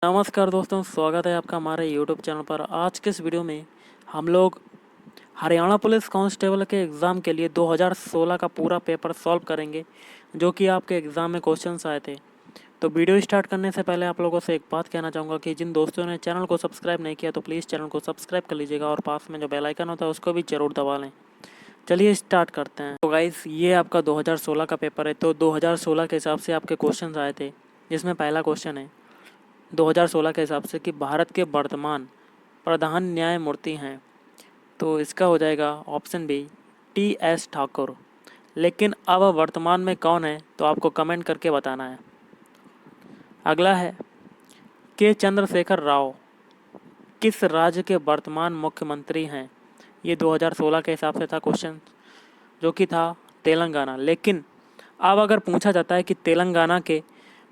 नमस्कार दोस्तों, स्वागत है आपका हमारे यूट्यूब चैनल पर। आज के इस वीडियो में हम लोग हरियाणा पुलिस कांस्टेबल के एग्ज़ाम के लिए 2016 का पूरा पेपर सॉल्व करेंगे, जो कि आपके एग्ज़ाम में क्वेश्चंस आए थे। तो वीडियो स्टार्ट करने से पहले आप लोगों से एक बात कहना चाहूँगा कि जिन दोस्तों ने चैनल को सब्सक्राइब नहीं किया तो प्लीज़ चैनल को सब्सक्राइब कर लीजिएगा और पास में जो बेल आइकन होता है उसको भी ज़रूर दबा लें। चलिए स्टार्ट करते हैं। तो गाइस, ये आपका 2016 का पेपर है। तो 2016 के हिसाब से आपके क्वेश्चन आए थे, जिसमें पहला क्वेश्चन है 2016 के हिसाब से कि भारत के वर्तमान प्रधान न्यायमूर्ति हैं। तो इसका हो जाएगा ऑप्शन बी टी.एस. ठाकुर। लेकिन अब वर्तमान में कौन है तो आपको कमेंट करके बताना है। अगला है के चंद्रशेखर राव किस राज्य के वर्तमान मुख्यमंत्री हैं। ये 2016 के हिसाब से था क्वेश्चन, जो कि था तेलंगाना। लेकिन अब अगर पूछा जाता है कि तेलंगाना के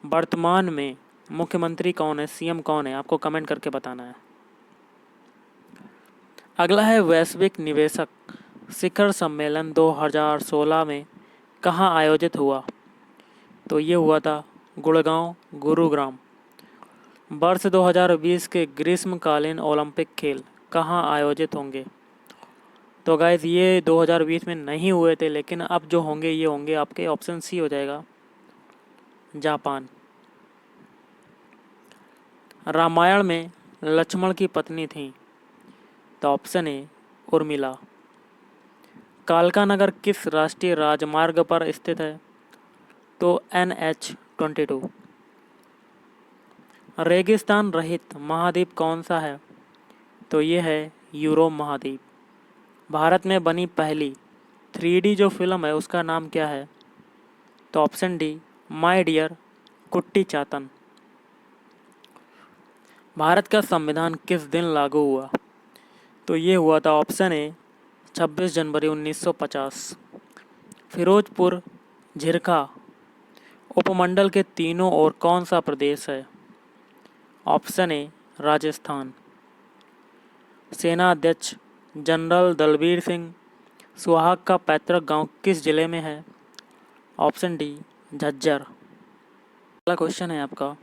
वर्तमान में मुख्यमंत्री कौन है, सीएम कौन है, आपको कमेंट करके बताना है। अगला है वैश्विक निवेशक शिखर सम्मेलन 2016 में कहाँ आयोजित हुआ। तो ये हुआ था गुड़गांव, गुरुग्राम। वर्ष 2020 के ग्रीष्मकालीन ओलंपिक खेल कहाँ आयोजित होंगे। तो गाइस, ये 2020 में नहीं हुए थे, लेकिन अब जो होंगे ये होंगे आपके ऑप्शन सी हो जाएगा, जापान। रामायण में लक्ष्मण की पत्नी थी। तो ऑप्शन ए उर्मिला। कालका नगर किस राष्ट्रीय राजमार्ग पर स्थित है। तो NH-22। रेगिस्तान रहित महाद्वीप कौन सा है। तो ये है यूरोप महाद्वीप। भारत में बनी पहली 3D जो फिल्म है उसका नाम क्या है। तो ऑप्शन डी माय डियर कुट्टी चातन। भारत का संविधान किस दिन लागू हुआ। तो ये हुआ था ऑप्शन ए 26 जनवरी 1950। फिरोजपुर झिरखा उपमंडल के तीनों ओर कौन सा प्रदेश है। Option A Rajasthan. सेना अध्यक्ष जनरल दलबीर सिंह सुहाग का पैतृक गांव किस जिले में है। Option D Jhajjar. अगला क्वेश्चन है आपका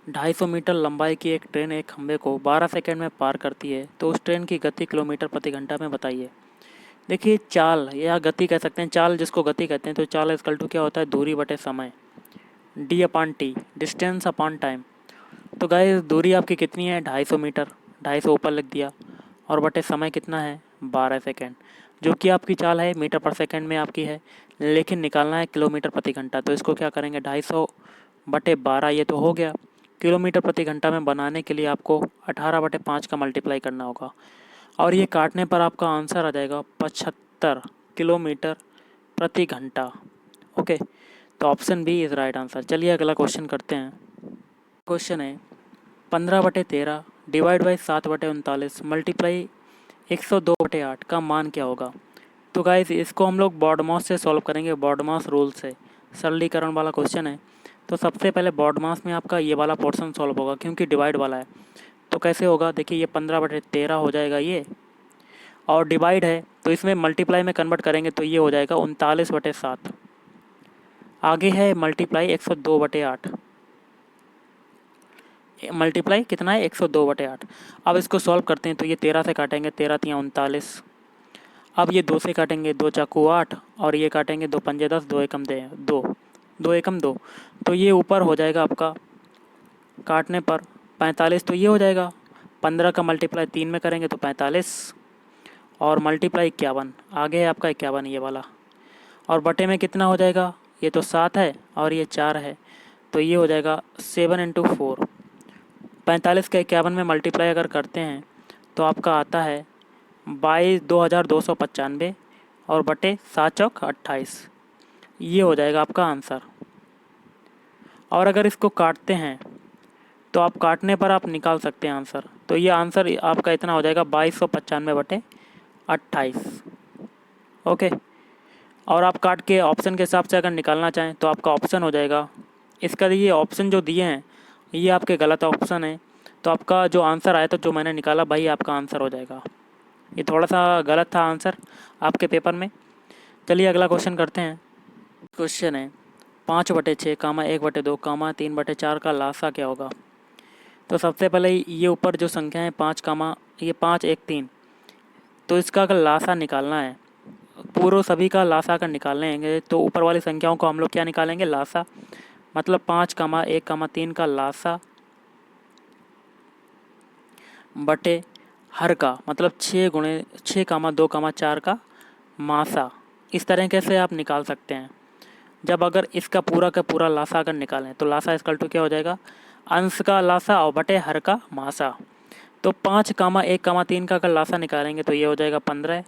250 मीटर लंबाई की एक ट्रेन एक खंभे को 12 सेकंड में पार करती है, तो उस ट्रेन की गति किलोमीटर प्रति घंटा में बताइए। देखिए, चाल या गति कह सकते हैं, चाल जिसको गति कहते हैं। तो चाल इक्वल टू क्या होता है, दूरी बटे समय, D/T, डिस्टेंस अपॉन टाइम। तो गाइस, दूरी आपकी कितनी है, 250 मीटर। 250 ऊपर लिख दिया और बटे समय कितना है, 12 सेकेंड, जो कि आपकी चाल है मीटर पर सेकेंड में आपकी है, लेकिन निकालना है किलोमीटर प्रति घंटा। तो इसको क्या करेंगे, 250 बटे 12, ये तो हो गया। किलोमीटर प्रति घंटा में बनाने के लिए आपको 18 बटे 5 का मल्टीप्लाई करना होगा, और ये काटने पर आपका आंसर आ जाएगा 75 किलोमीटर प्रति घंटा। ओके, तो option B is right answer. चलिए अगला क्वेश्चन करते हैं। क्वेश्चन है 15/13 डिवाइड बाई 7/39 मल्टीप्लाई 102/8 का मान क्या होगा। तो गाइस, इसको हम लोग बॉडमास से सॉल्व करेंगे, बॉडमास रूल से। सरलीकरण वाला क्वेश्चन है, तो सबसे पहले बॉडमास में आपका ये वाला पोर्शन सॉल्व होगा, क्योंकि डिवाइड वाला है। तो कैसे होगा, देखिए, ये 15/13 हो जाएगा ये, और डिवाइड है तो इसमें मल्टीप्लाई में कन्वर्ट करेंगे तो ये हो जाएगा 39/7। आगे है मल्टीप्लाई 102/8। मल्टीप्लाई कितना है, 102/8। अब इसको सॉल्व करते हैं, तो ये 13 से काटेंगे, 13 तियाँ 39। अब ये 2 से काटेंगे, 2 चाकू 8, और ये काटेंगे 2 पंजे 10, 2 एकम 2, 2 एकम 2। तो ये ऊपर हो जाएगा आपका काटने पर 45। तो ये हो जाएगा 15 का मल्टीप्लाई 3 में करेंगे तो 45, और मल्टीप्लाई 51, आगे है आपका 51 ये वाला, और बटे में कितना हो जाएगा, ये तो 7 है और ये 4 है, तो ये हो जाएगा 7 × 4। 45 का 51 में मल्टीप्लाई अगर करते हैं तो आपका आता है 22,295, और बटे 7 चौक 28, ये हो जाएगा आपका आंसर। और अगर इसको काटते हैं तो आप काटने पर आप निकाल सकते हैं आंसर। तो ये आंसर आपका इतना हो जाएगा 2295/28। ओके, और आप काट के ऑप्शन के हिसाब से अगर निकालना चाहें तो आपका ऑप्शन हो जाएगा, इसका ये ऑप्शन जो दिए हैं ये आपके गलत ऑप्शन है। तो आपका जो आंसर आया था, जो मैंने निकाला, भाई आपका आंसर हो जाएगा। ये थोड़ा सा गलत था आंसर आपके पेपर में। चलिए अगला क्वेश्चन करते हैं। क्वेश्चन है 5/6, 1/2, 3/4 का लासा क्या होगा। तो सबसे पहले ये ऊपर जो संख्या है 5 कामा ये 5 1 3, तो इसका अगर लासा निकालना है, पूर्व सभी का लासा अगर निकालेंगे तो ऊपर वाली संख्याओं को हम लोग क्या निकालेंगे, लासा। मतलब 5 कामा 1 कामा 3 का लासा बटे हर का, मतलब 6 गुणे 6 कामा 2 कामा 4 का मासा। इस तरीके से आप निकाल सकते हैं। जब अगर इसका पूरा का पूरा लासा अगर निकालें तो लासा इक्वल टू क्या हो जाएगा, अंश का लासा और बटे हर का मासा। तो 5 कामा 1 कामा 3 का अगर लासा निकालेंगे तो ये हो जाएगा 15,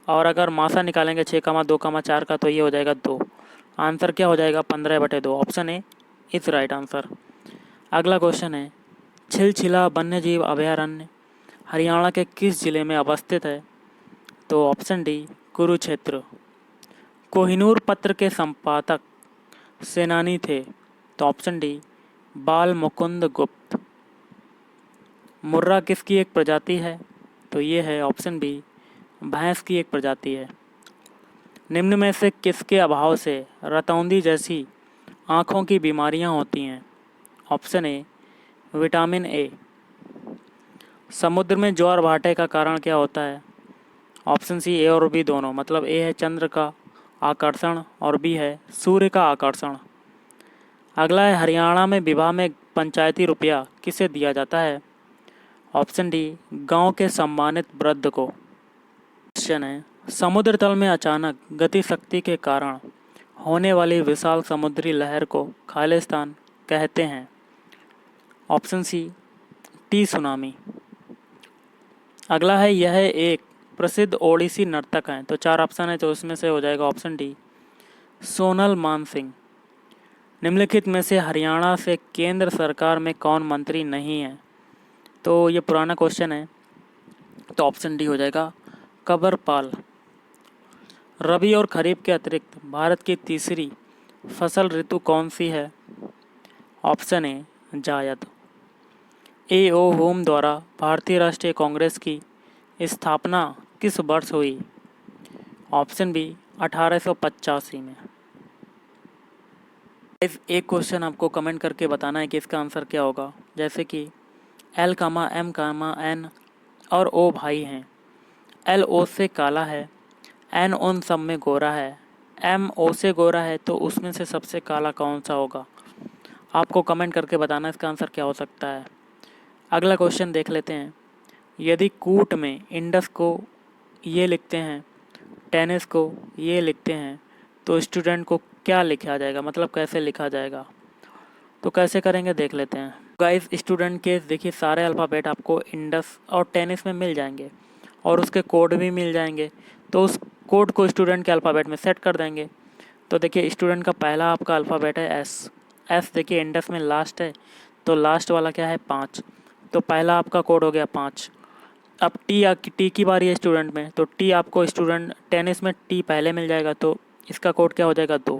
और अगर मासा निकालेंगे 6 कामा 2 कामा 4 का तो ये हो जाएगा 2। आंसर क्या हो जाएगा, 15/2। Option A is right answer. अगला क्वेश्चन है, छिलछिला वन्यजीव अभयारण्य हरियाणा के किस जिले में अवस्थित है? तो ऑप्शन डी कुरुक्षेत्र। कोहिनूर पत्र के संपादक सेनानी थे? तो ऑप्शन डी बाल मुकुंद गुप्त। मुर्रा किसकी एक प्रजाति है? तो ये है ऑप्शन बी भैंस की एक प्रजाति है। निम्न में से किसके अभाव से रतौंधी जैसी आँखों की बीमारियां होती हैं? Option A vitamin A. समुद्र में ज्वार भाटे का कारण क्या होता है? ऑप्शन सी ए और बी दोनों, मतलब ए है चंद्र का आकर्षण और बी है सूर्य का आकर्षण। अगला है, हरियाणा में विवाह में पंचायती रुपया किसे दिया जाता है? ऑप्शन डी गांव के सम्मानित वृद्ध को। क्वेश्चन है, समुद्र तल में अचानक गति शक्ति के कारण होने वाली विशाल समुद्री लहर को खालिस्तान कहते हैं? ऑप्शन सी टी सुनामी। अगला है, यह एक प्रसिद्ध ओडिसी नर्तक हैं। तो 4 ऑप्शन है, तो उसमें से हो जाएगा ऑप्शन डी सोनल मानसिंह। निम्नलिखित में से हरियाणा से केंद्र सरकार में कौन मंत्री नहीं है? तो ये पुराना क्वेश्चन है, तो ऑप्शन डी हो जाएगा कंवरपाल। रबी और खरीफ के अतिरिक्त भारत की तीसरी फसल ऋतु कौन सी है? ऑप्शन ए जायद। ए ओ होम द्वारा भारतीय राष्ट्रीय कांग्रेस की स्थापना किस वर्ष हुई? ऑप्शन बी 1885 में। एक क्वेश्चन आपको कमेंट करके बताना है कि इसका आंसर क्या होगा। जैसे कि एल कामा एम कामा एन और ओ भाई हैं। एल ओ से काला है, एन उन सब में गोरा है, एम ओ से गोरा है, तो उसमें से सबसे काला कौन सा होगा? आपको कमेंट करके बताना इसका आंसर क्या हो सकता है। अगला क्वेश्चन देख लेते हैं। यदि कूट में इंडस को ये लिखते हैं, टेनिस को ये लिखते हैं, तो स्टूडेंट को क्या लिखा जाएगा, मतलब कैसे लिखा जाएगा? तो कैसे करेंगे देख लेते हैं। गाइस, स्टूडेंट के देखिए सारे अल्फ़ाबेट आपको इंडस और टेनिस में मिल जाएंगे और उसके कोड भी मिल जाएंगे। तो उस कोड को स्टूडेंट के अल्फ़ाबेट में सेट कर देंगे। तो देखिए स्टूडेंट का पहला आपका अल्फ़ाबेट है एस। एस देखिए इंडस में लास्ट है, तो लास्ट वाला क्या है 5, तो पहला आपका कोड हो गया 5। अब टी की बारी है स्टूडेंट में, तो टी आपको स्टूडेंट टेनिस में टी पहले मिल जाएगा, तो इसका कोड क्या हो जाएगा 2।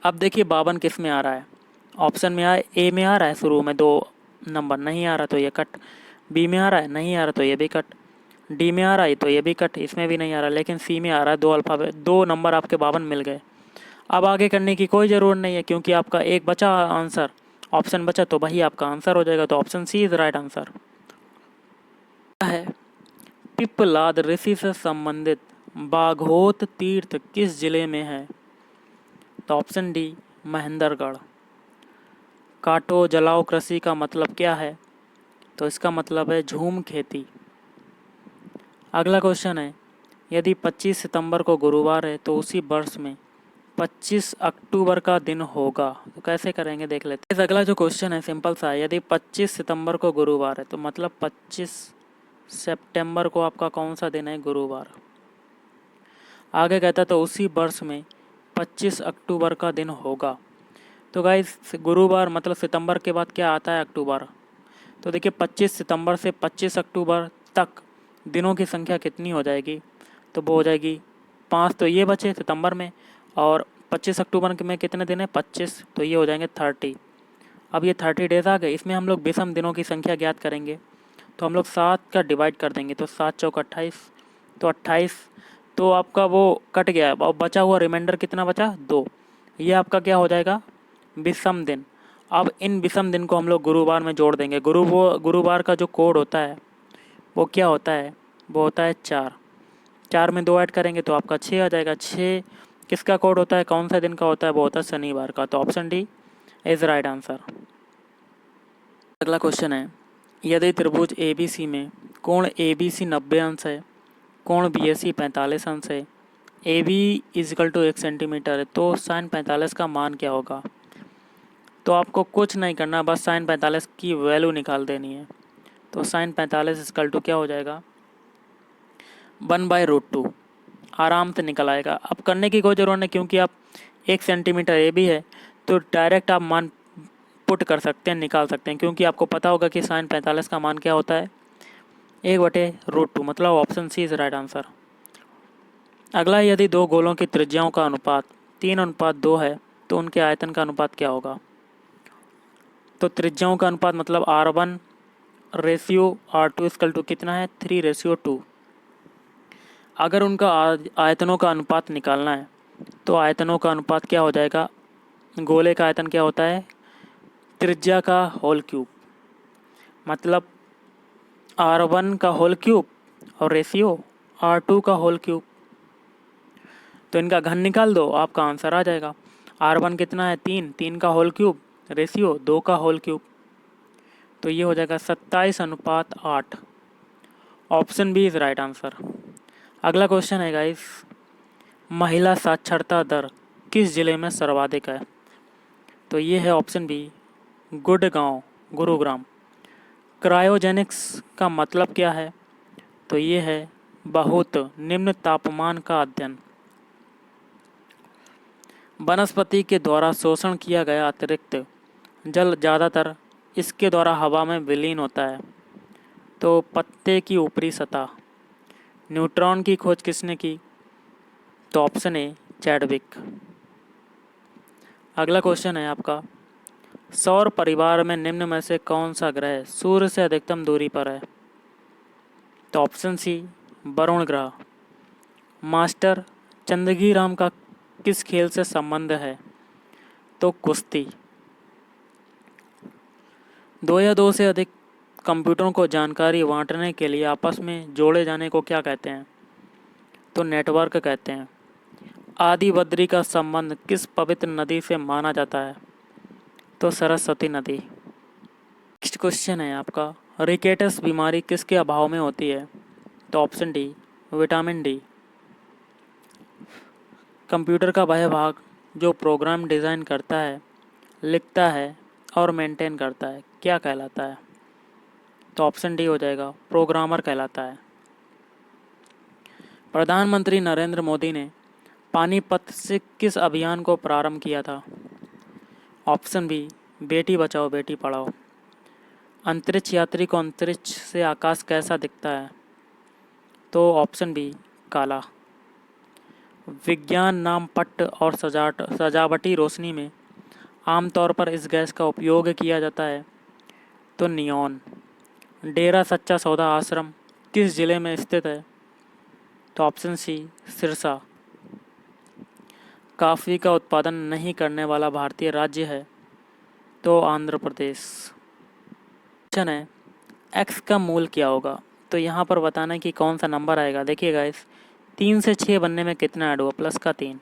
अब देखिए 52 किस में आ रहा है? ऑप्शन में ए में आ रहा है, शुरू में 2 नंबर नहीं आ रहा तो ये कट, बी में आ रहा है नहीं आ रहा तो ये भी कट, डी में आ रहा है तो ये भी कट, इसमें भी नहीं आ रहा, लेकिन सी में आ रहा है। 2 नंबर आपके 52 मिल गए। अब आगे करने की कोई ज़रूरत नहीं है, क्योंकि आपका एक बचा आंसर, ऑप्शन बचा, तो वही आपका आंसर हो जाएगा। तो option C is right answer है। पिप्पलाद ऋषि से संबंधित बाघोत तीर्थ किस जिले में है? तो ऑप्शन डी महेंद्रगढ़। काटो जलाओ कृषि का मतलब क्या है? तो इसका मतलब है झूम खेती। अगला क्वेश्चन है, यदि 25 सितंबर को गुरुवार है तो उसी वर्ष में 25 अक्टूबर का दिन होगा। तो कैसे करेंगे देख लेते हैं। अगला जो क्वेश्चन है सिंपल सा है। यदि 25 सितंबर को गुरुवार है तो मतलब 25 सितंबर को आपका कौन सा दिन है? गुरुवार। आगे कहता है तो उसी वर्ष में 25 अक्टूबर का दिन होगा। तो गाइस गुरुवार मतलब सितंबर के बाद क्या आता है? अक्टूबर। तो देखिए 25 सितंबर से 25 अक्टूबर तक दिनों की संख्या कितनी हो जाएगी? तो वो हो जाएगी 5, तो ये बचे सितंबर में, और 25 अक्टूबर में कितने दिन है? 25, तो ये हो जाएंगे 30। अब ये 30 डेज आ गए। इसमें हम लोग विषम दिनों की संख्या ज्ञात करेंगे, तो हम लोग 7 का डिवाइड कर देंगे, तो 7 चौक 28, तो 28 तो आपका वो कट गया और बचा हुआ रिमाइंडर कितना बचा? 2। ये आपका क्या हो जाएगा? विषम दिन। अब इन विषम दिन को हम लोग गुरुवार में जोड़ देंगे। गुरुवार का जो कोड होता है वो क्या होता है? वो होता है 4। 4 में 2 ऐड करेंगे तो आपका 6 आ जाएगा। 6 किसका कोड होता है, कौन सा दिन का होता है? वो होता है शनिवार का। तो option D is right answer. अगला क्वेश्चन है, यदि त्रिभुज ABC में कोण ABC 90 अंश है, कोण BAC 45 अंश है, AB इजिकल टू 1 सेंटीमीटर है, तो साइन 45 का मान क्या होगा? तो आपको कुछ नहीं करना, बस साइन 45 की वैल्यू निकाल देनी है। तो साइन 45 इजिकल टू क्या हो जाएगा? 1/√2। आराम से निकल आएगा। अब करने की कोई ज़रूरत नहीं, क्योंकि आप 1 सेंटीमीटर AB है तो डायरेक्ट आप मान पुट कर सकते हैं, निकाल सकते हैं, क्योंकि आपको पता होगा कि साइन 45 का मान क्या होता है? 1/√2, मतलब option C is right answer. अगला, यदि दो गोलों की त्रिज्याओं का अनुपात 3:2 है तो उनके आयतन का अनुपात क्या होगा? तो त्रिज्याओं का अनुपात मतलब R1 ratio R2 equal to कितना है? 3:2। अगर उनका आयतनों का अनुपात निकालना है तो आयतनों का अनुपात क्या हो जाएगा? गोले का आयतन क्या होता है? त्रिज्या का होल क्यूब, मतलब R1 का होल क्यूब और रेशियो R2 का होल क्यूब। तो इनका घन निकाल दो, आपका आंसर आ जाएगा। R1 कितना है? 3 का होल क्यूब, रेशियो 2 का होल क्यूब। तो ये हो जाएगा 27:8। Option B is right answer. अगला क्वेश्चन है गाइस, महिला साक्षरता दर किस जिले में सर्वाधिक है? तो ये है option B Gurgaon, Gurugram. Cryogenics का मतलब क्या है? तो ये है बहुत निम्न तापमान का अध्ययन। वनस्पति के द्वारा शोषण किया गया अतिरिक्त जल ज़्यादातर इसके द्वारा हवा में विलीन होता है। तो पत्ते की ऊपरी सतह। न्यूट्रॉन की खोज किसने की? तो ऑप्शन ए चैडविक। अगला क्वेश्चन है आपका, सौर परिवार में निम्न में से कौन सा ग्रह सूर्य से अधिकतम दूरी पर है? तो ऑप्शन सी वरुण ग्रह। मास्टर चंदगी राम का किस खेल से संबंध है? तो कुश्ती। 2 या 2 से अधिक कंप्यूटरों को जानकारी बांटने के लिए आपस में जोड़े जाने को क्या कहते हैं? तो नेटवर्क कहते हैं। आदि बद्री का संबंध किस पवित्र नदी से माना जाता है? तो सरस्वती नदी। नेक्स्ट क्वेश्चन है आपका, रिकेटस बीमारी किसके अभाव में होती है? तो option D vitamin D. Computer का वह भाग जो प्रोग्राम डिज़ाइन करता है, लिखता है और मेंटेन करता है, क्या कहलाता है? तो ऑप्शन डी हो जाएगा प्रोग्रामर कहलाता है। प्रधानमंत्री नरेंद्र मोदी ने पानीपत से किस अभियान को प्रारंभ किया था? Option B Beti Bachao Beti Padhao. अंतरिक्ष यात्री को अंतरिक्ष से आकाश कैसा दिखता है? तो ऑप्शन बी काला। विज्ञान नाम पट्ट और सजावटी रोशनी में आमतौर पर इस गैस का उपयोग किया जाता है? तो नियॉन। डेरा सच्चा सौदा आश्रम किस जिले में स्थित है? तो ऑप्शन सी सिरसा। कॉफ़ी का उत्पादन नहीं करने वाला भारतीय राज्य है? तो आंध्र प्रदेश। क्वेश्चन है, x का मूल क्या होगा? तो यहाँ पर बताना है कि कौन सा नंबर आएगा। देखिएगा, इस 3 से 6 बनने में कितना ऐड हुआ? प्लस का 3।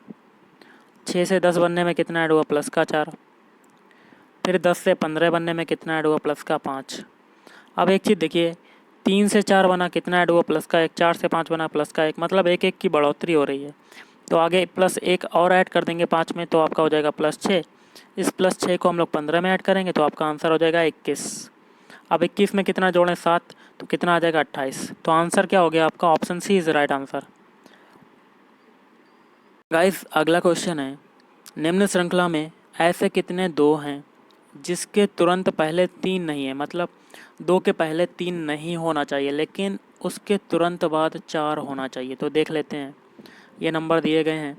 6 से 10 बनने में कितना ऐड हुआ? प्लस का 4। फिर 10 से 15 बनने में कितना ऐड हुआ? प्लस का 5। अब एक चीज़ देखिए, 3 से 4 बना कितना ऐड हुआ? प्लस का 1। 4 से 5 बना प्लस का 1, मतलब एक एक की बढ़ोतरी हो रही है। तो आगे प्लस 1 और ऐड कर देंगे 5 में, तो आपका हो जाएगा प्लस 6। इस प्लस 6 को हम लोग 15 में ऐड करेंगे तो आपका आंसर हो जाएगा 21। अब 21 में कितना जोड़ें? 7, तो कितना आ जाएगा? 28। तो आंसर क्या हो गया आपका? Option C is right answer. Guys, अगला क्वेश्चन है, निम्न श्रृंखला में ऐसे कितने 2 हैं जिसके तुरंत पहले 3 नहीं है? मतलब 2 के पहले 3 नहीं होना चाहिए, लेकिन उसके तुरंत बाद 4 होना चाहिए। तो देख लेते हैं, ये नंबर दिए गए हैं।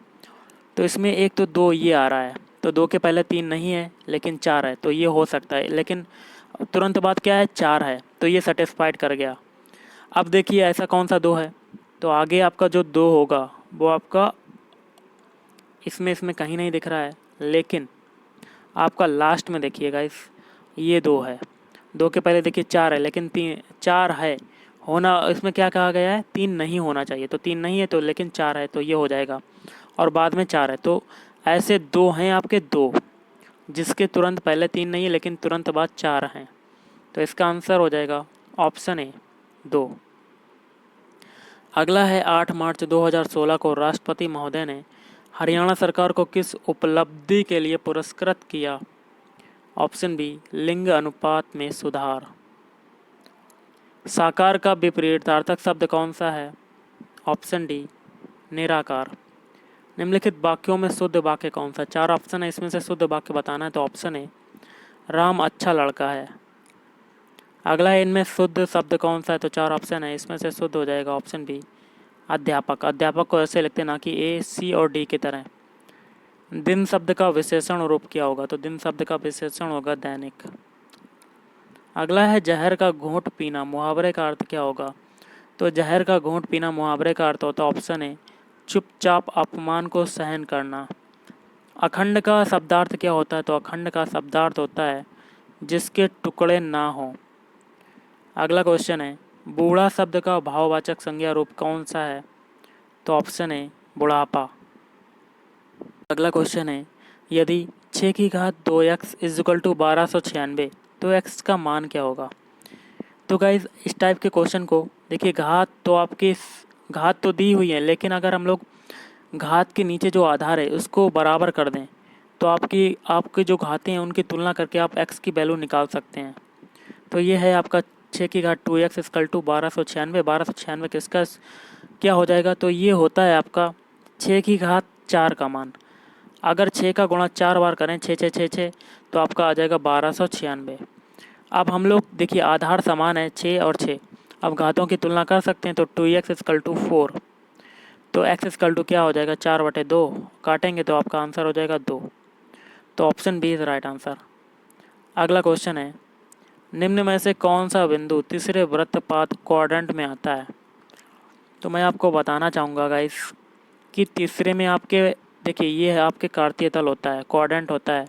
तो इसमें एक तो 2 ये आ रहा है, तो 2 के पहले 3 नहीं है लेकिन 4 है, तो ये हो सकता है। लेकिन तुरंत बाद क्या है? 4 है, तो ये सेटिस्फाइड कर गया। अब देखिए ऐसा कौन सा 2 है? तो आगे आपका जो 2 होगा वो आपका इसमें कहीं नहीं दिख रहा है, लेकिन आपका लास्ट में देखिए गाइस, ये 2 है, 2 के पहले देखिए 4 है, लेकिन 3 4 है होना, इसमें क्या कहा गया है, 3 नहीं होना चाहिए, तो 3 नहीं है तो, लेकिन 4 है तो ये हो जाएगा, और बाद में 4 है, तो ऐसे 2 हैं आपके 2, जिसके तुरंत पहले 3 नहीं है लेकिन तुरंत बाद 4 हैं, तो इसका आंसर हो जाएगा ऑप्शन ए 2। अगला है 8 मार्च 2016 को राष्ट्रपति महोदय ने हरियाणा सरकार को किस उपलब्धि के लिए पुरस्कृत किया? ऑप्शन बी लिंग अनुपात में सुधार। साकार का विपरीतार्थक शब्द कौन सा है? ऑप्शन डी निराकार। निम्नलिखित वाक्यों में शुद्ध वाक्य कौन सा? 4 ऑप्शन है, इसमें से शुद्ध वाक्य बताना है, तो ऑप्शन ए राम अच्छा लड़का है। अगला है इनमें शुद्ध शब्द कौन सा है? तो 4 ऑप्शन है, इसमें से शुद्ध हो जाएगा ऑप्शन बी अध्यापक। अध्यापक को ऐसे लिखते ना कि ए सी और डी की तरह। दिन शब्द का विशेषण रूप क्या होगा? तो दिन शब्द का विशेषण होगा दैनिक। अगला है जहर का घूंट पीना, मुहावरे का अर्थ क्या होगा? तो जहर का घूंट पीना मुहावरे का अर्थ होता है ऑप्शन ए चुपचाप अपमान को सहन करना। अखंड का शब्दार्थ क्या होता है? तो अखंड का शब्दार्थ होता है जिसके टुकड़े ना हो। अगला क्वेश्चन है बूढ़ा शब्द का भाववाचक संज्ञा रूप कौन सा है? तो ऑप्शन ए बुढ़ापा। अगला क्वेश्चन है यदि 6 की घात 2x इजिकल टू 1296 तो x का मान क्या होगा? तो गाइज इस टाइप के क्वेश्चन को देखिए, घात तो आपकी घात तो दी हुई है, लेकिन अगर हम लोग घात के नीचे जो आधार है उसको बराबर कर दें तो आपके जो घातें हैं उनकी तुलना करके आप x की वैल्यू निकाल सकते हैं। तो ये है आपका 6 की घात 2x इक्वल टू 1296। 1296 किसका क्या हो जाएगा? तो ये होता है आपका 6 की घात 4 का मान। अगर 6 का गुणा 4 बार करें 6 6 6 6 तो आपका आ जाएगा 1296। अब हम लोग देखिए आधार समान है 6 और 6, अब घातों की तुलना कर सकते हैं, तो 2x इक्वल टू 4, तो x इक्वल टू क्या हो जाएगा 4/2, काटेंगे तो आपका आंसर हो जाएगा 2, तो option B is right answer. अगला क्वेश्चन है निम्न में से कौन सा बिंदु तीसरे वृत्तपात क्वाड्रेंट में आता है? तो मैं आपको बताना चाहूँगा गाइस कि तीसरे में आपके देखिए ये है आपके कार्तीय तल होता है, क्वाड्रेंट होता है,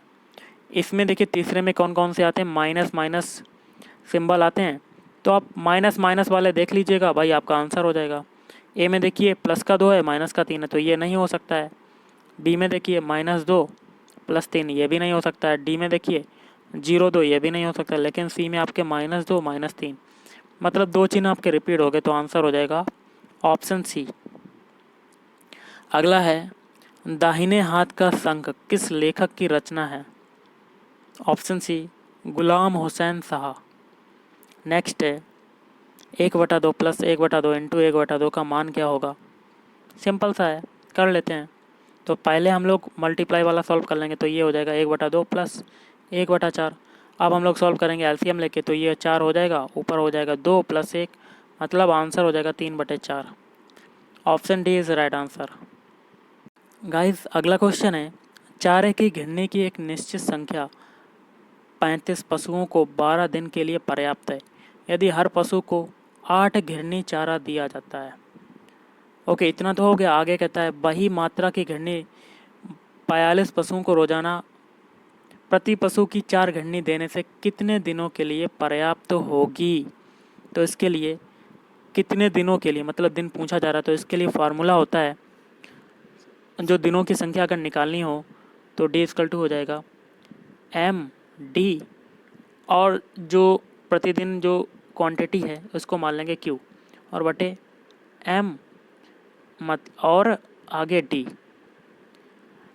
इसमें देखिए तीसरे में कौन कौन से आते हैं, माइनस माइनस सिंबल आते हैं, तो आप माइनस माइनस वाले देख लीजिएगा भाई, आपका आंसर हो जाएगा। ए में देखिए प्लस का 2 है माइनस का 3 है, तो ये नहीं हो सकता है। बी में देखिए -2 + 3 ये भी नहीं हो सकता है। डी में देखिए 0 2 ये भी नहीं हो सकता, लेकिन सी में आपके -2 -3 मतलब 2 चिन्ह आपके रिपीट हो गए, तो आंसर हो जाएगा ऑप्शन सी। अगला है दाहिने हाथ का शंख किस लेखक की रचना है? Option C Ghulam Hussain Shah. Next है 1/2 + 1/2 इंटू 1/2 का मान क्या होगा? सिंपल सा है, कर लेते हैं। तो पहले हम लोग मल्टीप्लाई वाला सॉल्व कर लेंगे, तो ये हो जाएगा 1/2 + 1/4। अब हम लोग सॉल्व करेंगे एलसीएम लेके, तो ये 4 हो जाएगा, ऊपर हो जाएगा 2 + 1 मतलब आंसर हो जाएगा 3/4। Option D is right answer. Guys अगला क्वेश्चन है चारे की घिरनी की एक निश्चित संख्या 35 पशुओं को 12 दिन के लिए पर्याप्त है यदि हर पशु को 8 घिरनी चारा दिया जाता है। ओके, इतना तो हो गया। आगे कहता है वही मात्रा की घिरनी 42 पशुओं को रोजाना प्रति पशु की 4 घिरनी देने से कितने दिनों के लिए पर्याप्त होगी? तो इसके लिए कितने दिनों के लिए मतलब दिन पूछा जा रहा है, तो इसके लिए फार्मूला होता है, जो दिनों की संख्या अगर निकालनी हो तो डी इक्वल टू हो जाएगा MD, और जो प्रतिदिन जो क्वांटिटी है उसको मान लेंगे Q और बटे M और आगे D।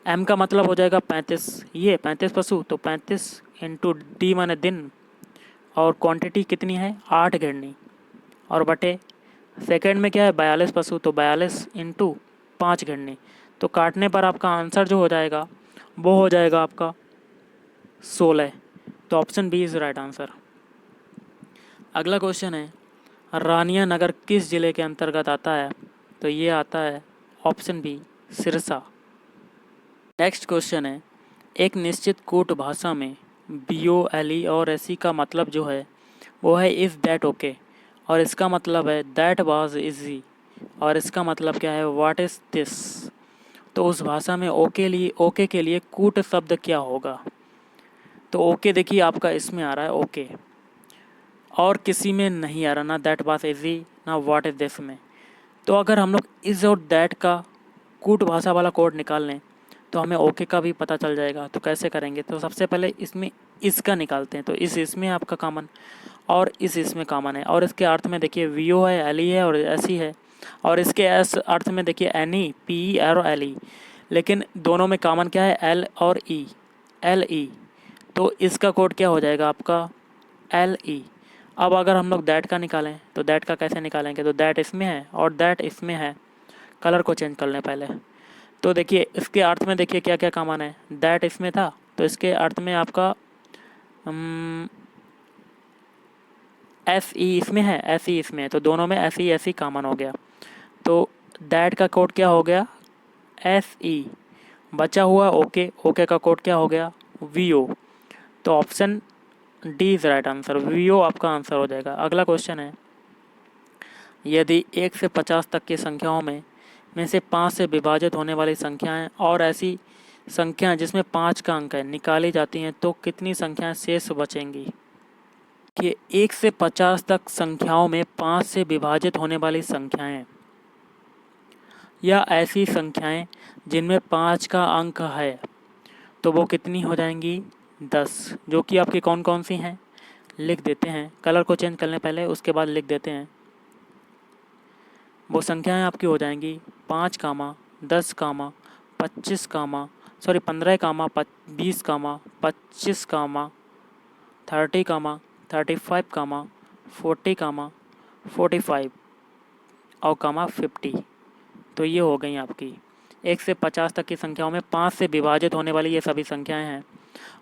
M का मतलब हो जाएगा 35, ये 35 पशु, तो 35 इंटू D माने दिन, और क्वांटिटी कितनी है 8 घिरनी, और बटे सेकेंड में क्या है 42 पशु, तो 42 इंटू 5 घिरनी, तो काटने पर आपका आंसर जो हो जाएगा वो हो जाएगा आपका 16, तो option B is right answer. अगला क्वेश्चन है रानिया नगर किस जिले के अंतर्गत आता है? तो ये आता है option B Sirsa. Next question है एक निश्चित कूट भाषा में BOLE और SE का मतलब जो है वो है इज़ दैट ओके, और इसका मतलब है दैट वाज इजी, और इसका मतलब क्या है व्हाट इज़ दिस। तो उस भाषा में ओके के लिए कूट शब्द क्या होगा? तो ओके देखिए आपका इसमें आ रहा है ओके, और किसी में नहीं आ रहा, ना दैट वाज इजी ना व्हाट इज दिस में। तो अगर हम लोग इस और दैट का कूट भाषा वाला कोड निकाल लें तो हमें ओके का भी पता चल जाएगा। तो कैसे करेंगे, तो सबसे पहले इसमें इसका निकालते हैं। तो इसमें आपका कॉमन और इसमें कॉमन है, और इसके अर्थ में देखिए वी ओ है, एल ई है और एस ई है, और इसके एस अर्थ में देखिए एन ई पी ई और एल ई, लेकिन दोनों में कॉमन क्या है, एल और ई, एल ई। तो इसका कोड क्या हो जाएगा आपका एल ई। अब अगर हम लोग दैट का निकालें तो दैट का कैसे निकालेंगे, तो दैट इसमें है और दैट इसमें है। कलर को चेंज कर लें पहले। तो देखिए इसके अर्थ में देखिए क्या क्या कॉमन है, दैट इसमें था तो इसके अर्थ में आपका एस ई इसमें है, एस ई इसमें है, तो दोनों में एस ई कॉमन हो गया। तो दैट का कोड क्या हो गया एस ई, बचा हुआ ओके, ओके का कोड क्या हो गया वी ओ। तो option D is right answer, V O आपका आंसर हो जाएगा। अगला क्वेश्चन है, यदि 1 से 50 तक की संख्याओं में से 5 से विभाजित होने वाली संख्याएं और ऐसी संख्याएं जिसमें 5 का अंक है निकाली जाती हैं तो कितनी संख्याएं शेष बचेंगी। कि 1 से 50 तक संख्याओं में 5 से विभाजित होने वाली संख्याएं या ऐसी संख्याएं जिनमें 5 का अंक है तो वो कितनी हो जाएंगी 10, जो कि आपकी कौन कौन सी हैं लिख देते हैं। कलर को चेंज करने पहले उसके बाद लिख देते हैं। वो संख्याएं आपकी हो जाएंगी 5 कामा 10 कामा 25 कामा 15 कामा 20 कामा 25 कामा 30 कामा 35 कामा 40 कामा 45 और कामा 50। तो ये हो गई आपकी 1 से 50 तक की संख्याओं में 5 से विभाजित होने वाली ये सभी संख्याएं हैं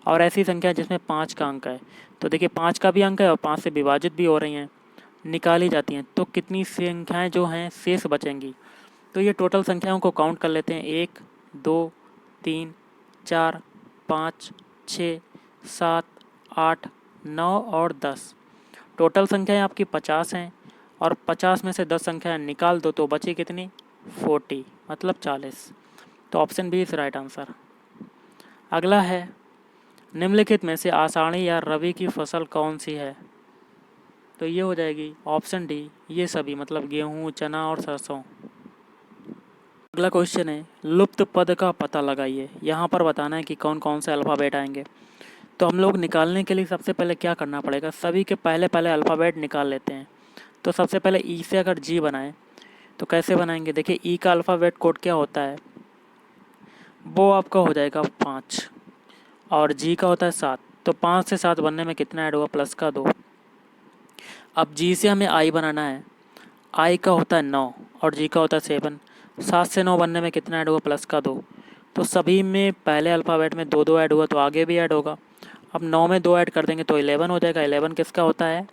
और ऐसी संख्या जिसमें 5 का अंक है। तो देखिए 5 का भी अंक है और 5 से विभाजित भी हो रही हैं, निकाली जाती हैं तो कितनी संख्याएं जो हैं शेष बचेंगी। तो ये टोटल संख्याओं को काउंट कर लेते हैं, 1 2 3 4 5 6 7 8 9 और 10। टोटल संख्याएं आपकी 50 हैं और 50 में से 10 संख्याएं निकाल दो तो बची कितनी 40, मतलब 40। तो option B is right answer. अगला है, निम्नलिखित में से आषाढ़ी या रबी की फसल कौन सी है। तो ये हो जाएगी ऑप्शन डी, ये सभी, मतलब गेहूँ चना और सरसों। अगला क्वेश्चन है, लुप्त पद का पता लगाइए। यहाँ पर बताना है कि कौन कौन से अल्फ़ाबेट आएंगे। तो हम लोग निकालने के लिए सबसे पहले क्या करना पड़ेगा, सभी के पहले पहले अल्फ़ाबेट निकाल लेते हैं। तो सबसे पहले ई से अगर जी बनाएं तो कैसे बनाएंगे, देखिए ई का अल्फ़ाबेट कोड क्या होता है, वो आपका हो जाएगा 5 और जी का होता है 7। तो 5 से 7 बनने में कितना ऐड हुआ, प्लस का 2। अब जी से हमें आई बनाना है, आई का होता है 9 और जी का होता है 7। 7 से 9 बनने में कितना ऐड हुआ, प्लस का 2। तो सभी में पहले अल्फ़ाबेट में 2 2 ऐड हुआ तो आगे भी ऐड होगा। अब 9 में 2 ऐड कर देंगे तो 11 हो जाएगा। 11 किसका होता है,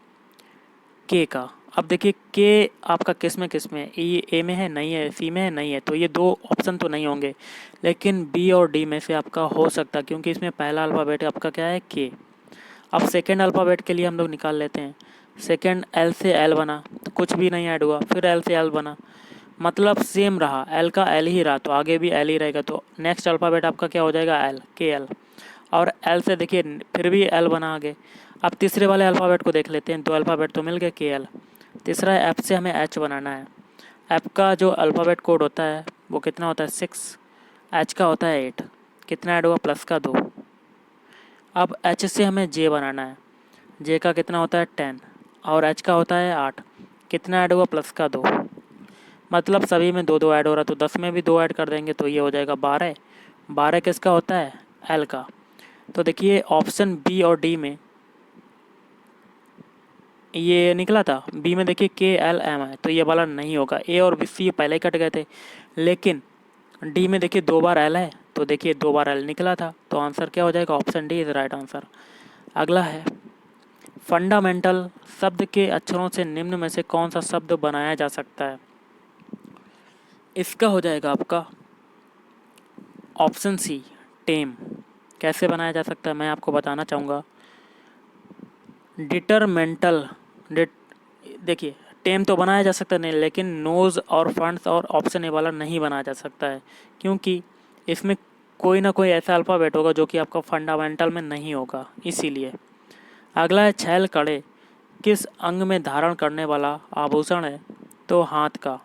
के का। अब देखिए के आपका किस में ये ए में है नहीं है, सी में है नहीं है, तो ये 2 ऑप्शन तो नहीं होंगे, लेकिन बी और डी में से आपका हो सकता है क्योंकि इसमें पहला अल्फ़ाबेट आपका क्या है के। अब सेकेंड अल्फ़ाबेट के लिए हम लोग निकाल लेते हैं। सेकेंड एल से एल बना तो कुछ भी नहीं ऐड हुआ, फिर एल से एल बना, मतलब सेम रहा, एल का एल ही रहा तो आगे भी एल ही रहेगा। तो नेक्स्ट अल्फ़ाबेट आपका क्या हो जाएगा, एल, के एल। और एल से देखिए फिर भी एल बना आगे। अब तीसरे वाले अल्फ़ाबेट को देख लेते हैं, 2 अल्फ़ाबेट तो मिल गए, के एल। तीसरा एफ से हमें एच बनाना है। एफ का जो अल्फ़ाबेट कोड होता है वो कितना होता है 6, एच का होता है 8, कितना ऐड हुआ, प्लस का 2। अब एच से हमें जे बनाना है, जे का कितना होता है 10 और एच का होता है 8, कितना ऐड हुआ, प्लस का 2। मतलब सभी में 2 2 ऐड हो रहा, तो 10 में भी 2 ऐड कर देंगे तो ये हो जाएगा 12। 12 किसका होता है, एल का। तो देखिए ऑप्शन बी और डी में ये निकला था, बी में देखिए के एल एम है तो ये वाला नहीं होगा। ए और बी सी पहले ही कट गए थे, लेकिन डी में देखिए 2 बार एल है तो देखिए 2 बार एल निकला था। तो आंसर क्या हो जाएगा, option D is right answer. अगला है, फंडामेंटल शब्द के अक्षरों से निम्न में से कौन सा शब्द बनाया जा सकता है। इसका हो जाएगा आपका ऑप्शन सी, टेम। कैसे बनाया जा सकता है मैं आपको बताना चाहूँगा। डिटरमेंटल देखिए टेम तो बनाया जा सकता नहीं, लेकिन नोज़ और फंड्स और ऑप्शन ए वाला नहीं बनाया जा सकता है क्योंकि इसमें कोई ना कोई ऐसा अल्फ़ाबेट होगा जो कि आपका फंडामेंटल में नहीं होगा, इसीलिए। अगला है छैल कड़े किस अंग में धारण करने वाला आभूषण है? तो हाथ का।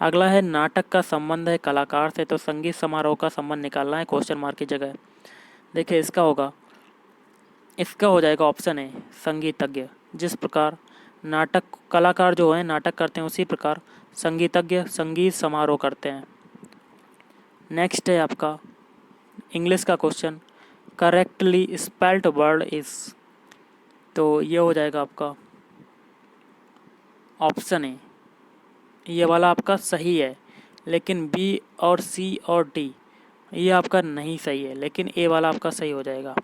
अगला है नाटक का संबंध है कलाकार से, तो संगीत समारोह का संबंध निकालना है क्वेश्चन मार्क की जगह। देखिए इसका हो जाएगा ऑप्शन है संगीतज्ञ। जिस प्रकार नाटक कलाकार जो है नाटक करते हैं, उसी प्रकार संगीतज्ञ संगीत समारोह करते हैं। नेक्स्ट है आपका इंग्लिश का question, correctly spelled word is, तो ये हो जाएगा आपका ऑप्शन है, ये वाला आपका सही है, लेकिन बी और सी और डी ये आपका नहीं सही है, लेकिन ए वाला आपका सही हो जाएगा।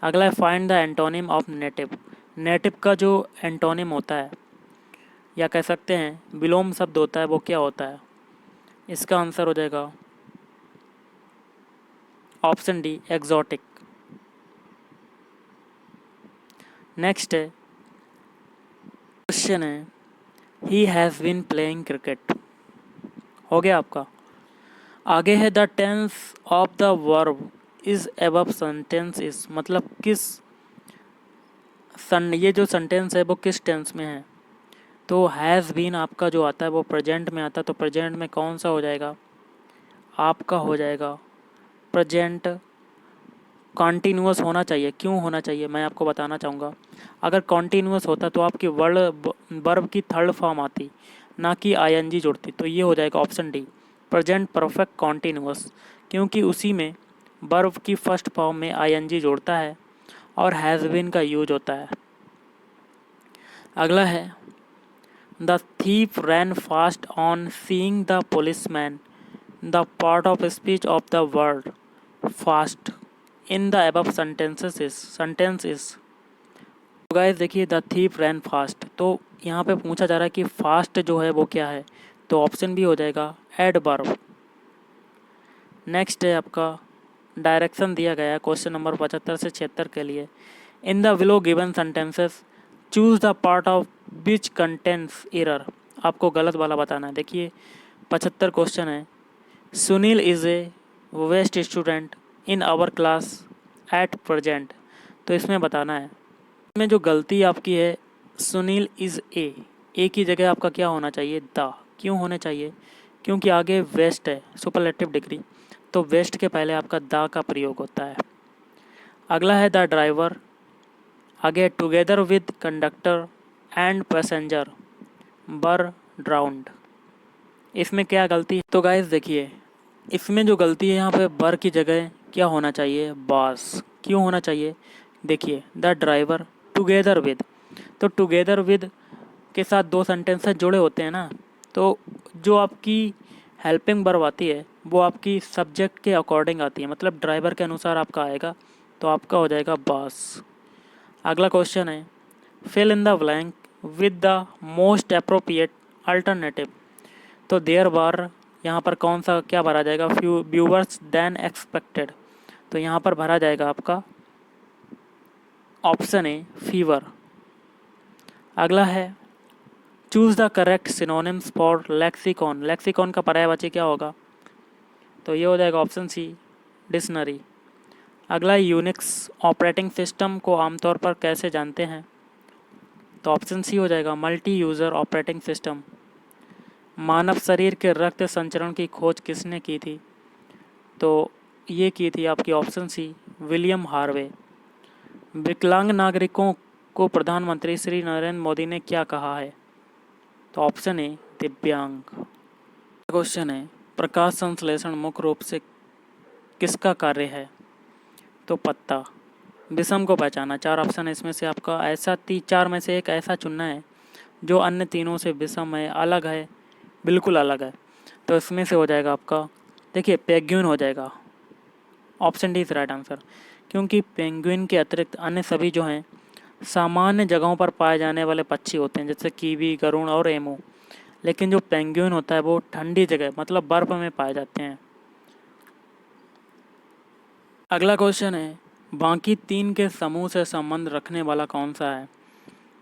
अगला है find the antonym of native. Native का जो एंटोनिम होता है या कह सकते हैं विलोम शब्द होता है, वो क्या होता है? इसका आंसर हो जाएगा ऑप्शन डी एक्सोटिक। नेक्स्ट है क्वेश्चन है he has been playing cricket, हो गया आपका। आगे है the tense of the verb is above sentence is, मतलब ये जो सेंटेंस है वो किस टेंस में है? तो हैज़ बीन आपका जो आता है वो प्रेजेंट में आता है, तो प्रेजेंट में कौन सा हो जाएगा? आपका हो जाएगा प्रेजेंट कॉन्टीन्यूअस होना चाहिए। क्यों होना चाहिए मैं आपको बताना चाहूँगा। अगर कॉन्टीन्यूअस होता तो आपकी वर्ब की थर्ड फॉर्म आती, ना कि आईएनजी जुड़ती। तो ये हो जाएगा option D present perfect continuous, क्योंकि उसी में वर्ब की फर्स्ट फॉर्म में आईएनजी जोड़ता है और हैज़ बीन का यूज होता है। अगला है the thief ran fast on seeing the policeman, the part of speech of the word fast in the above sentence is. तो गाइस देखिए द थीफ रैन फास्ट, तो यहाँ पे पूछा जा रहा है कि फास्ट जो है वो क्या है? तो ऑप्शन भी हो जाएगा एडवर्ब। नेक्स्ट है आपका डायरेक्शन दिया गया है क्वेश्चन नंबर 75 से 76 के लिए। In the below given sentences choose the part of which contents error, आपको गलत वाला बताना है। देखिए 75 क्वेश्चन है, Sunil is a best student in our class at present, तो इसमें बताना है इसमें जो गलती आपकी है सुनील इज़ ए की जगह आपका क्या होना चाहिए? द। क्यों होने चाहिए? क्योंकि आगे वेस्ट है सुपरलेटिव डिग्री, तो वेस्ट के पहले आपका द का प्रयोग होता है। अगला है द ड्राइवर, आगे together with conductor and passenger were drowned, इसमें क्या गलती है? तो गाइस देखिए इसमें जो गलती है यहाँ पे वर की जगह क्या होना चाहिए? बास। क्यों होना चाहिए? देखिए द ड्राइवर टुगेदर विद, तो टुगेदर विद के साथ दो सेंटेंसेस जुड़े होते हैं ना, तो जो आपकी हेल्पिंग वर्ब आती है वो आपकी सब्जेक्ट के अकॉर्डिंग आती है, मतलब ड्राइवर के अनुसार आपका आएगा, तो आपका हो जाएगा बास। अगला क्वेश्चन है fill in the blank with the most appropriate alternative, तो देयर बार यहाँ पर कौन सा क्या भरा जाएगा? फ्यू व्यूअर्स देन एक्सपेक्टेड, तो यहाँ पर भरा जाएगा आपका ऑप्शन ए फीवर। अगला है choose the correct synonyms for lexicon, lexicon का पर्यायवाची क्या होगा? तो ये हो जाएगा ऑप्शन सी डिक्शनरी। अगला यूनिक्स ऑपरेटिंग सिस्टम को आमतौर पर कैसे जानते हैं? तो ऑप्शन सी हो जाएगा मल्टी यूज़र ऑपरेटिंग सिस्टम। मानव शरीर के रक्त संचरण की खोज किसने की थी? तो ये की थी आपकी ऑप्शन सी विलियम हार्वे। विकलांग नागरिकों को प्रधानमंत्री श्री नरेंद्र मोदी ने क्या कहा है? तो ऑप्शन ए दिव्यांग। क्वेश्चन है प्रकाश संश्लेषण मुख्य रूप से किसका कार्य है? तो पत्ता। विषम को पहचाना, चार ऑप्शन है इसमें से आपका ऐसा चार में से एक ऐसा चुनना है जो अन्य तीनों से विषम है, अलग है, बिल्कुल अलग है। तो इसमें से हो जाएगा आपका देखिए पेंगुइन हो जाएगा, option D is right answer, क्योंकि पेंगुइन के अतिरिक्त अन्य सभी जो हैं सामान्य जगहों पर पाए जाने वाले पक्षी होते हैं, जैसे कीवी, गरुड़ और एमू, लेकिन जो पेंगुइन होता है वो ठंडी जगह मतलब बर्फ में पाए जाते हैं। अगला क्वेश्चन है बाकी तीन के समूह से संबंध रखने वाला कौन सा है?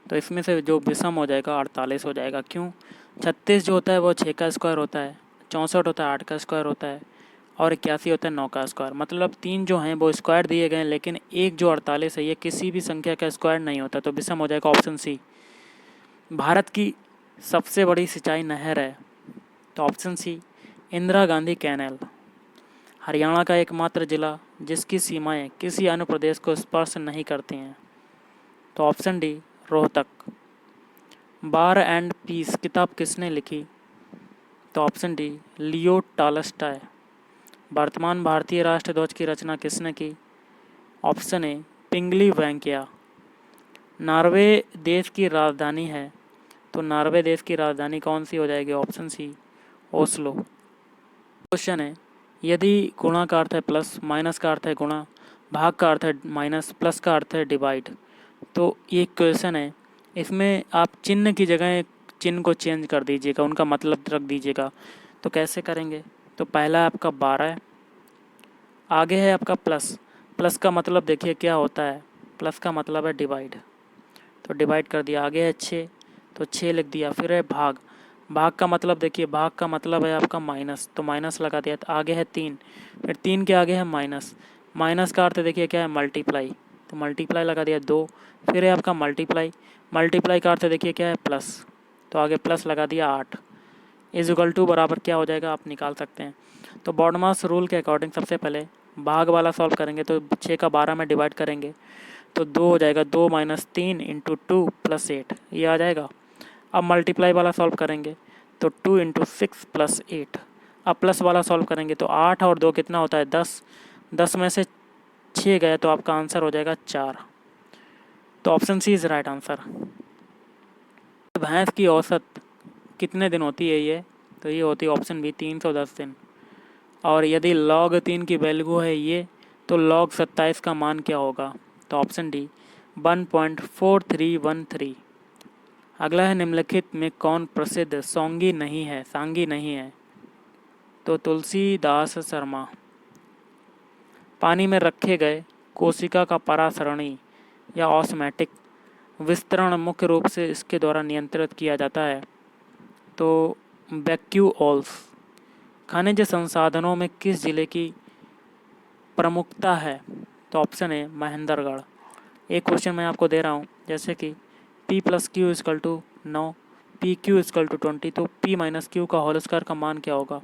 तो इसमें से जो विषम हो जाएगा 48 हो जाएगा। क्यों? 36 जो होता है वो 6 का स्क्वायर होता है, 64 होता है 8 का स्क्वायर होता है, और 81 होता है 9 का स्क्वायर। मतलब 3 जो हैं वो स्क्वायर दिए गए हैं, लेकिन एक जो 48 है ये किसी भी संख्या का स्क्वायर नहीं होता। तो विषम हो जाएगा ऑप्शन सी। भारत की सबसे बड़ी सिंचाई नहर है, तो option C Indira Gandhi canal. Haryana का एकमात्र जिला जिसकी सीमाएं किसी अन्य प्रदेश को स्पर्श नहीं करती हैं, तो option D Rohtak. War and peace किताब किसने लिखी, तो ऑप्शन डी लियो टॉलस्टॉय। वर्तमान भारतीय राष्ट्रध्वज की रचना किसने की, option A Pingali Venkaiah. Norway देश की राजधानी है, तो नॉर्वे देश की राजधानी कौन सी हो जाएगी, ऑप्शन सी ओस्लो। क्वेश्चन है, यदि गुणा का अर्थ है प्लस, माइनस का अर्थ है गुणा, भाग का अर्थ है माइनस, प्लस का अर्थ है डिवाइड, तो ये क्वेश्चन है, इसमें आप चिन्ह की जगह चिन्ह को चेंज कर दीजिएगा, उनका मतलब रख दीजिएगा। तो कैसे करेंगे, तो पहला है आपका 12 है, आगे है आपका प्लस। प्लस का मतलब देखिए क्या होता है, प्लस का मतलब है डिवाइड, तो डिवाइड कर दिया। आगे है 6, तो 6 लिख दिया। फिर है भाग, भाग का मतलब देखिए, भाग का मतलब है आपका माइनस, तो माइनस लगा दिया। तो आगे है 3, फिर 3 के आगे है माइनस, माइनस का अर्थ देखिए क्या है मल्टीप्लाई, तो मल्टीप्लाई लगा दिया 2। फिर है आपका मल्टीप्लाई, मल्टीप्लाई का अर्थ देखिए क्या है प्लस, तो आगे प्लस लगा दिया 8। इक्वल टू बराबर क्या हो जाएगा आप निकाल सकते हैं। तो बॉडमास रूल के अकॉर्डिंग सबसे पहले भाग वाला सॉल्व करेंगे, तो 6 का 12 में डिवाइड करेंगे तो 2 हो जाएगा, 2 माइनस 3 इंटू 2 प्लस 8 ये आ जाएगा। अब मल्टीप्लाई वाला सॉल्व करेंगे तो 2 इंटू 6 प्लस 8। अब प्लस वाला सॉल्व करेंगे तो 8 और 2 कितना होता है 10, 10 में से 6 गए तो आपका आंसर हो जाएगा 4। तो option C is right answer. भैंस की औसत कितने दिन होती है ये, तो ये होती है ऑप्शन बी 310 दिन। और यदि log 3 की वैल्यू है ये, तो log 27 का मान क्या होगा, तो ऑप्शन डी 1.4313। अगला है, निम्नलिखित में कौन प्रसिद्ध सांगी नहीं है, तो तुलसीदास शर्मा। पानी में रखे गए कोशिका का परासरणी या ऑस्मैटिक विस्तरण मुख्य रूप से इसके द्वारा नियंत्रित किया जाता है, तो वैक्यूओल्स। खनिज संसाधनों में किस जिले की प्रमुखता है, तो ऑप्शन है महेंद्रगढ़। एक क्वेश्चन मैं आपको दे रहा हूँ, जैसे कि P plus Q equal to 9, P Q equal to 20, तो P माइनस क्यू का होल स्क्वायर का मान क्या होगा।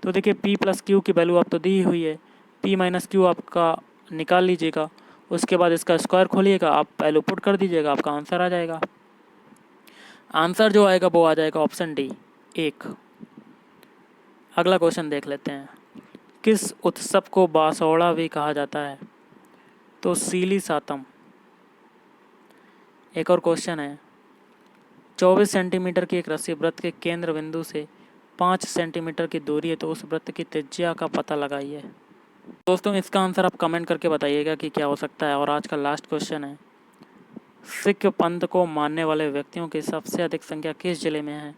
तो देखिए P प्लस क्यू की वैल्यू आप तो दी हुई है, P माइनस क्यू आपका निकाल लीजिएगा, उसके बाद इसका स्क्वायर खोलिएगा, आप वैल्यू पुट कर दीजिएगा, आपका आंसर आ जाएगा। आंसर जो आएगा वो आ जाएगा ऑप्शन डी 1। अगला क्वेश्चन देख लेते हैं, किस उत्सव को बासोड़ा भी कहा जाता है, तो सीली सातम। एक और क्वेश्चन है, 24 सेंटीमीटर की एक रस्सी वृत्त के केंद्र बिंदु से 5 सेंटीमीटर की दूरी है, तो उस वृत्त की त्रिज्या का पता लगाइए। दोस्तों इसका आंसर आप कमेंट करके बताइएगा कि क्या हो सकता है। और आज का लास्ट क्वेश्चन है, सिख पंथ को मानने वाले व्यक्तियों की सबसे अधिक संख्या किस जिले में है,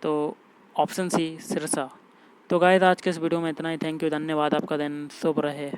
तो ऑप्शन सी सिरसा। तो गाइस आज के इस वीडियो में इतना ही। थैंक यू, धन्यवाद, आपका दिन शुभ रहे।